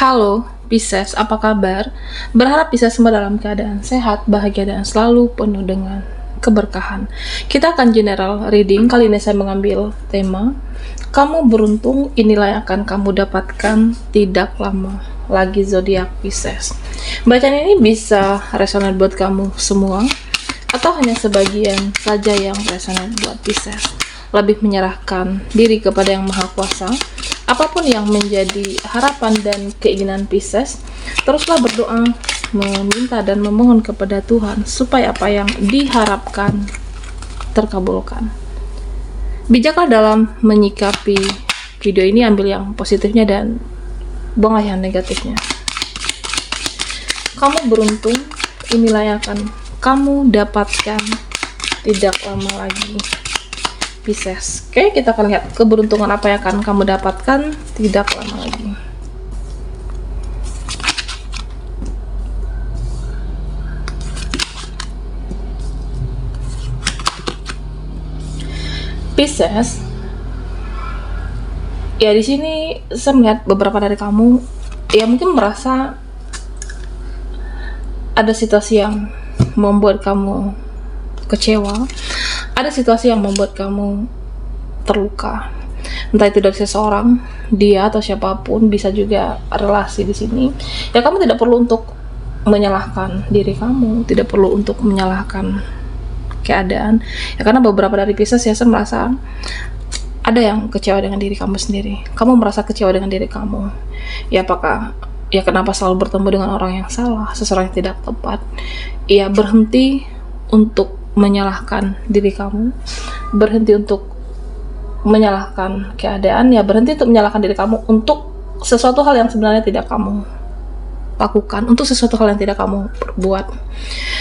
Halo, Pisces, apa kabar? Berharap bisa semua dalam keadaan sehat, bahagia, dan selalu penuh dengan keberkahan. Kita akan general reading. Kali ini saya mengambil tema kamu beruntung, inilah yang akan kamu dapatkan tidak lama lagi, zodiak Pisces. Bacaan ini bisa resonan buat kamu semua atau hanya sebagian saja yang resonan buat Pisces. Lebih menyerahkan diri kepada Yang Maha Kuasa. Apapun yang menjadi harapan dan keinginan Pisces, teruslah berdoa, meminta dan memohon kepada Tuhan supaya apa yang diharapkan terkabulkan. Bijaklah dalam menyikapi video ini, ambil yang positifnya dan buanglah yang negatifnya. Kamu beruntung, inilah yang akan kamu dapatkan tidak lama lagi, Pisces. Oke, kita akan lihat keberuntungan apa yang akan kamu dapatkan tidak lama lagi. Pisces. Ya, di sini saya melihat beberapa dari kamu ya mungkin merasa ada situasi yang membuat kamu kecewa. Ada situasi yang membuat kamu terluka, entah itu dari seseorang, dia atau siapapun, bisa juga relasi di sini. Ya, kamu tidak perlu untuk menyalahkan diri kamu, tidak perlu untuk menyalahkan keadaan. Ya, karena beberapa dari Pisces ya, saya merasa ada yang kecewa dengan diri kamu sendiri. Kamu merasa kecewa dengan diri kamu. Ya, apakah ya kenapa selalu bertemu dengan orang yang salah, seseorang yang tidak tepat? Ya, berhenti untuk menyalahkan diri kamu, berhenti untuk menyalahkan keadaan, ya berhenti untuk menyalahkan diri kamu untuk sesuatu hal yang sebenarnya tidak kamu lakukan, untuk sesuatu hal yang tidak kamu perbuat.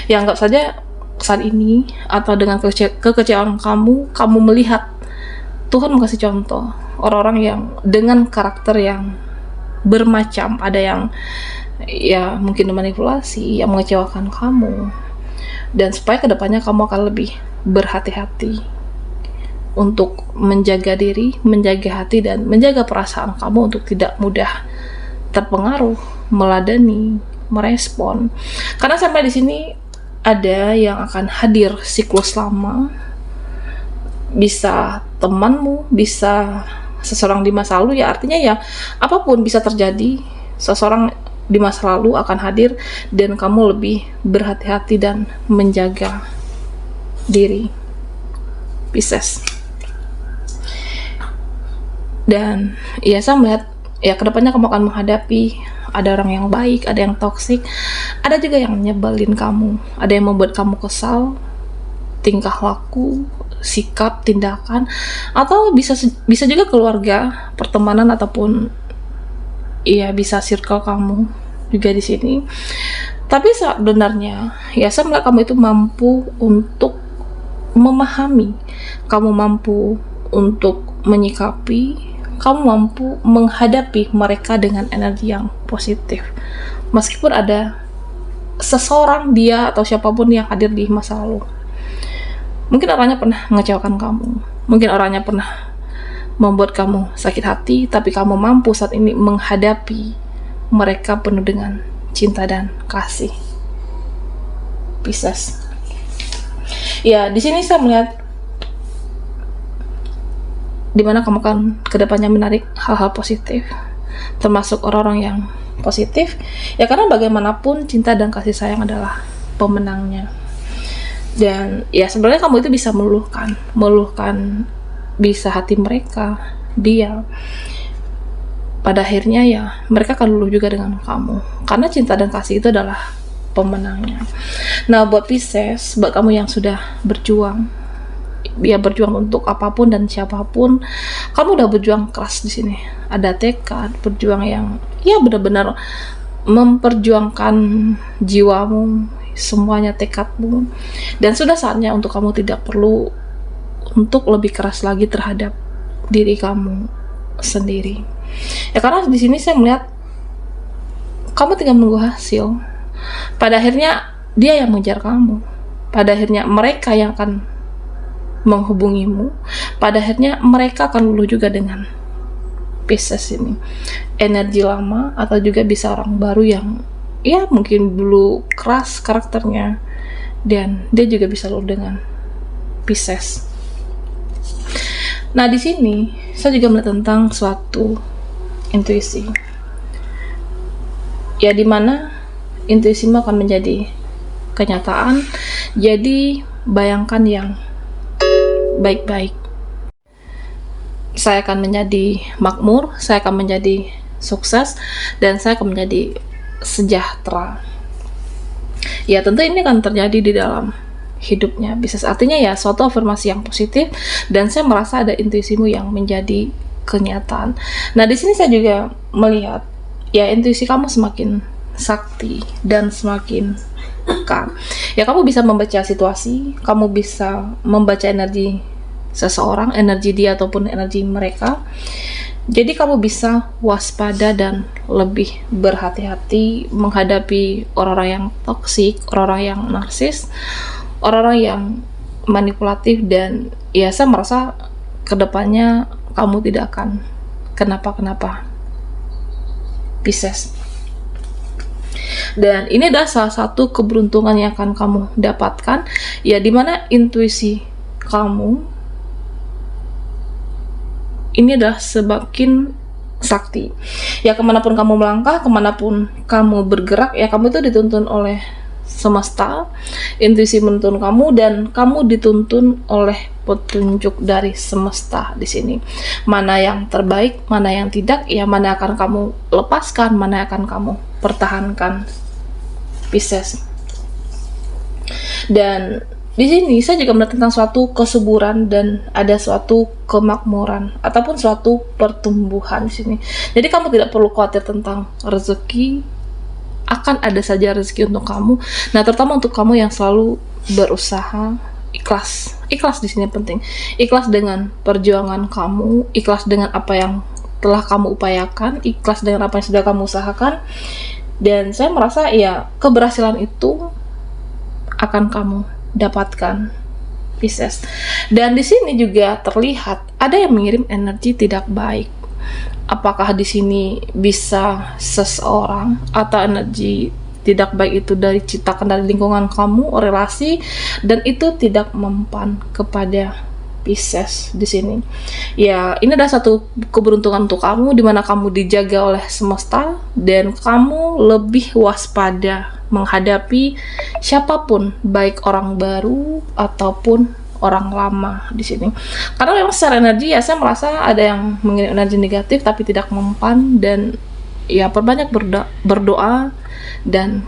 Ya, anggap saja saat ini atau dengan kekecewaan kamu melihat Tuhan kasih contoh orang-orang yang dengan karakter yang bermacam, ada yang ya mungkin memanipulasi, yang mengecewakan kamu. Dan supaya kedepannya kamu akan lebih berhati-hati untuk menjaga diri, menjaga hati, dan menjaga perasaan kamu untuk tidak mudah terpengaruh, meladeni, merespon. Karena sampai di sini ada yang akan hadir siklus lama, bisa temanmu, bisa seseorang di masa lalu. Ya, artinya ya apapun bisa terjadi, seseorang di masa lalu akan hadir dan kamu lebih berhati-hati dan menjaga diri, Pisces. Dan ya, saya melihat ya kedepannya kamu akan menghadapi ada orang yang baik, ada yang toksik, ada juga yang nyebelin kamu, ada yang membuat kamu kesal, tingkah laku, sikap, tindakan, atau bisa juga keluarga, pertemanan, ataupun iya bisa circle kamu juga di sini. Tapi sebenarnya ya saya melihat kamu itu mampu untuk memahami, kamu mampu untuk menyikapi, kamu mampu menghadapi mereka dengan energi yang positif. Meskipun ada seseorang, dia atau siapapun yang hadir di masa lalu, mungkin orangnya pernah mengecewakan kamu, mungkin orangnya pernah membuat kamu sakit hati, tapi kamu mampu saat ini menghadapi mereka penuh dengan cinta dan kasih, Pisces. Ya, di sini saya melihat dimana kamu akan kedepannya menarik hal-hal positif, termasuk orang-orang yang positif. Ya, karena bagaimanapun cinta dan kasih sayang adalah pemenangnya. Dan ya sebenarnya kamu itu bisa meluluhkan bisa hati mereka, dia. Pada akhirnya ya mereka akan luluh juga dengan kamu, karena cinta dan kasih itu adalah pemenangnya. Nah, buat Pisces, buat kamu yang sudah berjuang, ya berjuang untuk apapun dan siapapun, kamu udah berjuang keras di sini. Ada tekad berjuang yang ya benar-benar memperjuangkan jiwamu, semuanya tekadmu, dan sudah saatnya untuk kamu tidak perlu untuk lebih keras lagi terhadap diri kamu sendiri. Ya, karena di sini saya melihat kamu tinggal menunggu hasil. Pada akhirnya dia yang mengejar kamu. Pada akhirnya mereka yang akan menghubungimu. Pada akhirnya mereka akan luluh juga dengan Pisces ini energi lama, atau juga bisa orang baru yang ya mungkin dulu keras karakternya, dan dia juga bisa luluh dengan Pisces. Nah, di sini saya juga melihat tentang suatu intuisi, ya dimana intuisimu akan menjadi kenyataan. Jadi bayangkan yang baik-baik. Saya akan menjadi makmur, saya akan menjadi sukses, dan saya akan menjadi sejahtera. Ya tentu ini akan terjadi di dalam hidupnya Pisces. Artinya ya suatu afirmasi yang positif, dan saya merasa ada intuisimu yang menjadi kenyataan. Nah, di sini saya juga melihat ya intuisi kamu semakin sakti dan semakin peka. Ya kamu bisa membaca situasi, kamu bisa membaca energi seseorang, energi dia ataupun energi mereka. Jadi kamu bisa waspada dan lebih berhati-hati menghadapi orang-orang yang toksik, orang-orang yang narsis, orang-orang yang manipulatif, dan ya saya merasa kedepannya kamu tidak akan kenapa-kenapa Pisces. Dan ini adalah salah satu keberuntungan yang akan kamu dapatkan, ya dimana intuisi kamu ini adalah semakin sakti. Ya kemanapun kamu melangkah, kemanapun kamu bergerak, ya kamu itu dituntun oleh semesta, intuisi menuntun kamu, dan kamu dituntun oleh petunjuk dari semesta di sini. Mana yang terbaik, mana yang tidak, ya mana akan kamu lepaskan, mana akan kamu pertahankan Pisces. Dan di sini saya juga melihat tentang suatu kesuburan dan ada suatu kemakmuran ataupun suatu pertumbuhan di sini. Jadi kamu tidak perlu khawatir tentang rezeki, akan ada saja rezeki untuk kamu. Nah, terutama untuk kamu yang selalu berusaha, ikhlas. Ikhlas di sini penting. Ikhlas dengan perjuangan kamu, ikhlas dengan apa yang telah kamu upayakan, ikhlas dengan apa yang sudah kamu usahakan. Dan saya merasa ya keberhasilan itu akan kamu dapatkan Pisces. Dan di sini juga terlihat ada yang mengirim energi tidak baik. Apakah di sini bisa seseorang atau energi tidak baik itu dari ciptakan dari lingkungan kamu, relasi, dan itu tidak mempan kepada Pisces di sini. Ya, ini adalah satu keberuntungan untuk kamu di mana kamu dijaga oleh semesta dan kamu lebih waspada menghadapi siapapun, baik orang baru ataupun orang lama di sini. Karena memang secara energi ya saya merasa ada yang mengirim energi negatif tapi tidak mempan, dan ya perbanyak berdoa dan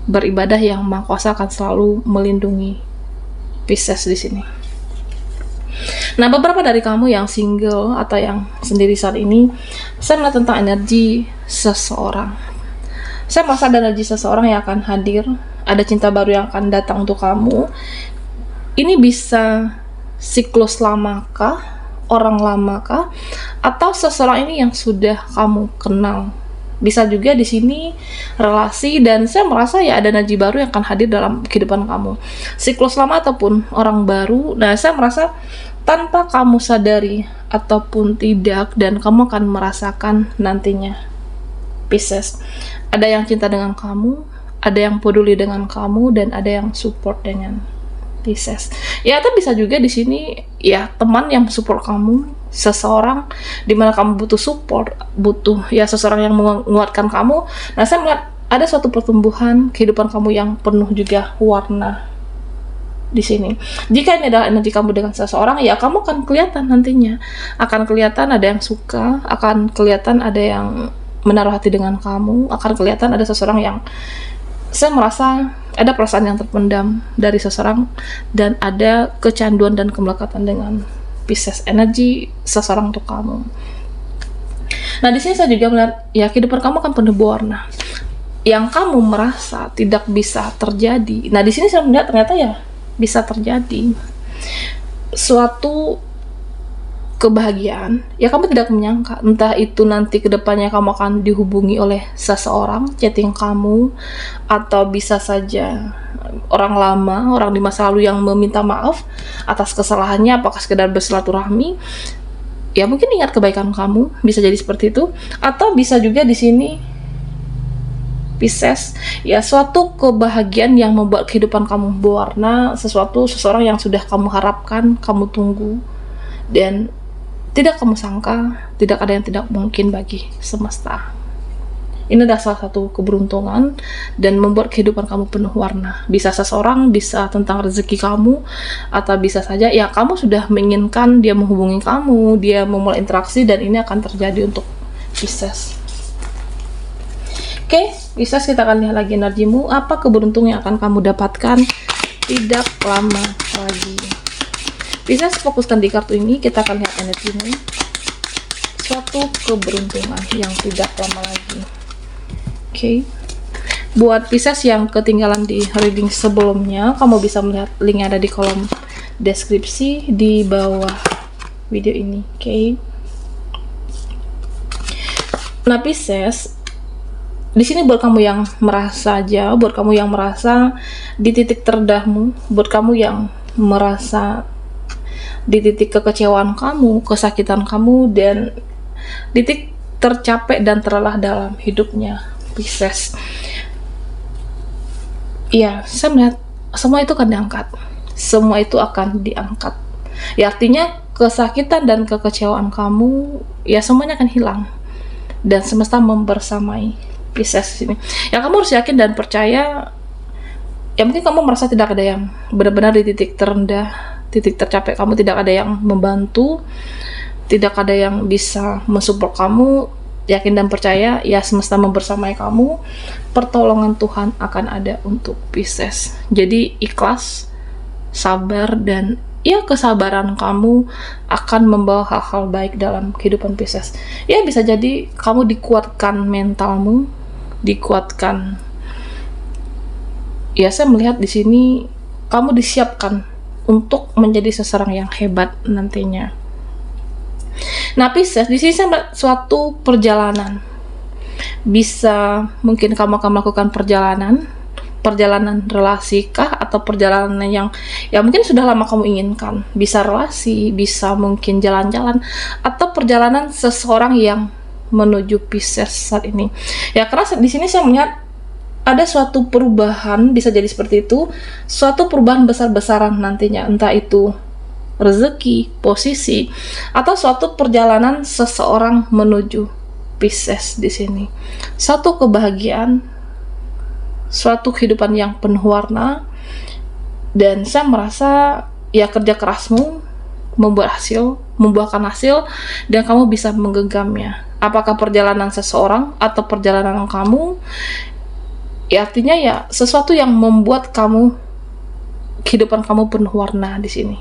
beribadah, yang Maha Kuasa akan selalu melindungi Pisces di sini. Nah, beberapa dari kamu yang single atau yang sendiri saat ini, saya melihat tentang energi seseorang. Saya merasa ada energi seseorang yang akan hadir, ada cinta baru yang akan datang untuk kamu. Ini bisa siklus lamakah, orang lamakah, atau seseorang ini yang sudah kamu kenal. Bisa juga di sini relasi, dan saya merasa ya ada energi baru yang akan hadir dalam kehidupan kamu. Siklus lama ataupun orang baru. Nah, saya merasa tanpa kamu sadari ataupun tidak, dan kamu akan merasakan nantinya Pisces. Ada yang cinta dengan kamu, ada yang peduli dengan kamu, dan ada yang support dengan Pisces. Ya, atau bisa juga di sini ya teman yang support kamu, seseorang dimana kamu butuh support, butuh ya seseorang yang menguatkan kamu. Nah, saya melihat ada suatu pertumbuhan kehidupan kamu yang penuh juga warna di sini. Jika ini adalah energi kamu dengan seseorang, ya kamu akan kelihatan nantinya, akan kelihatan ada yang suka, akan kelihatan ada yang menaruh hati dengan kamu, akan kelihatan ada seseorang yang saya merasa ada perasaan yang terpendam dari seseorang, dan ada kecanduan dan kemelekatan dengan Pisces, energi seseorang untuk kamu. Nah, di sini saya juga melihat ya kehidupan kamu akan penuh warna yang kamu merasa tidak bisa terjadi. Nah, di sini saya melihat ternyata ya bisa terjadi suatu kebahagiaan ya kamu tidak menyangka, entah itu nanti kedepannya kamu akan dihubungi oleh seseorang, chatting kamu, atau bisa saja orang lama, orang di masa lalu yang meminta maaf atas kesalahannya, apakah sekedar bersilaturahmi. Ya mungkin ingat kebaikan kamu, bisa jadi seperti itu. Atau bisa juga di sini Pisces, ya suatu kebahagiaan yang membuat kehidupan kamu berwarna, seseorang yang sudah kamu harapkan, kamu tunggu, dan tidak kamu sangka, tidak ada yang tidak mungkin bagi semesta. Ini adalah salah satu keberuntungan dan membuat kehidupan kamu penuh warna. Bisa seseorang, bisa tentang rezeki kamu, atau bisa saja ya kamu sudah menginginkan dia menghubungi kamu, dia memulai interaksi, dan ini akan terjadi untuk Pisces. Oke, Pisces, kita akan lihat lagi energimu. Apa keberuntungan yang akan kamu dapatkan tidak lama lagi. Pisces, fokuskan di kartu ini, kita akan lihat energimu. Suatu keberuntungan yang tidak lama lagi. Oke, buat Pisces yang ketinggalan di reading sebelumnya, kamu bisa melihat link ada di kolom deskripsi di bawah video ini. Oke. Nah, Pisces, di sini buat kamu yang merasa aja, buat kamu yang merasa di titik terendahmu, buat kamu yang merasa di titik kekecewaan kamu, kesakitan kamu, dan di titik tercapek dan terlelah dalam hidupnya, Pisces. Iya, saya melihat semua itu akan diangkat. Semua itu akan diangkat. Ya, artinya kesakitan dan kekecewaan kamu, ya semuanya akan hilang. Dan semesta membersamai Pisces ini. Ya, kamu harus yakin dan percaya. Ya, mungkin kamu merasa tidak ada yang benar-benar di titik terendah, titik tercapek kamu, tidak ada yang membantu, tidak ada yang bisa mensupport kamu. Yakin dan percaya, ya semesta membersamai kamu, pertolongan Tuhan akan ada untuk Pisces. Jadi ikhlas, sabar, dan ya kesabaran kamu akan membawa hal-hal baik dalam kehidupan Pisces. Ya bisa jadi kamu dikuatkan mentalmu, dikuatkan. Ya saya melihat di sini kamu disiapkan untuk menjadi seseorang yang hebat nantinya. Nah, Pisces, di sini saya melihat suatu perjalanan. Bisa mungkin kamu akan melakukan perjalanan relasi kah, atau perjalanan yang ya mungkin sudah lama kamu inginkan. Bisa relasi, bisa mungkin jalan-jalan, atau perjalanan seseorang yang menuju Pisces saat ini. Ya, karena di sini saya melihat ada suatu perubahan, bisa jadi seperti itu, suatu perubahan besar-besaran nantinya, entah itu rezeki, posisi, atau suatu perjalanan seseorang menuju Pisces di sini. Satu kebahagiaan, suatu kehidupan yang penuh warna, dan saya merasa ya kerja kerasmu membuahkan hasil, dan kamu bisa menggenggamnya. Apakah perjalanan seseorang atau perjalanan kamu, ya artinya ya sesuatu yang membuat kehidupan kamu penuh warna di sini.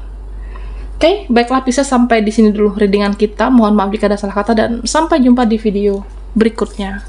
Oke, baiklah Pisces, sampai di sini dulu readingan kita. Mohon maaf jika ada salah kata, dan sampai jumpa di video berikutnya.